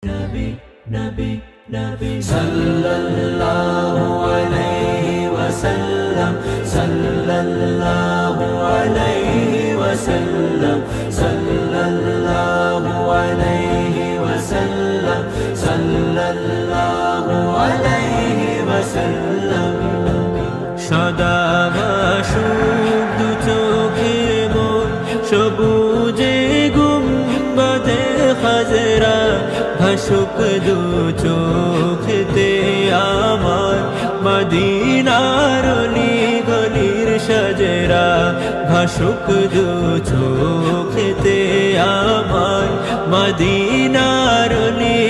Nabi, Nabi, Nabi, sallallahu alayhi wa sallam, sallallahu alayhi wa sallam, sallallahu alayhi wa sallam, sallallahu alayhi wa sallam. সদা মাসুক দু চোখের মোর সবুজে গুম্বদে খাজরা ভাসুক দু চোখেতে আমার মদিনার অলি গলির সাজরা ভাসুক দু চোখেতে আমার মদিনার অলি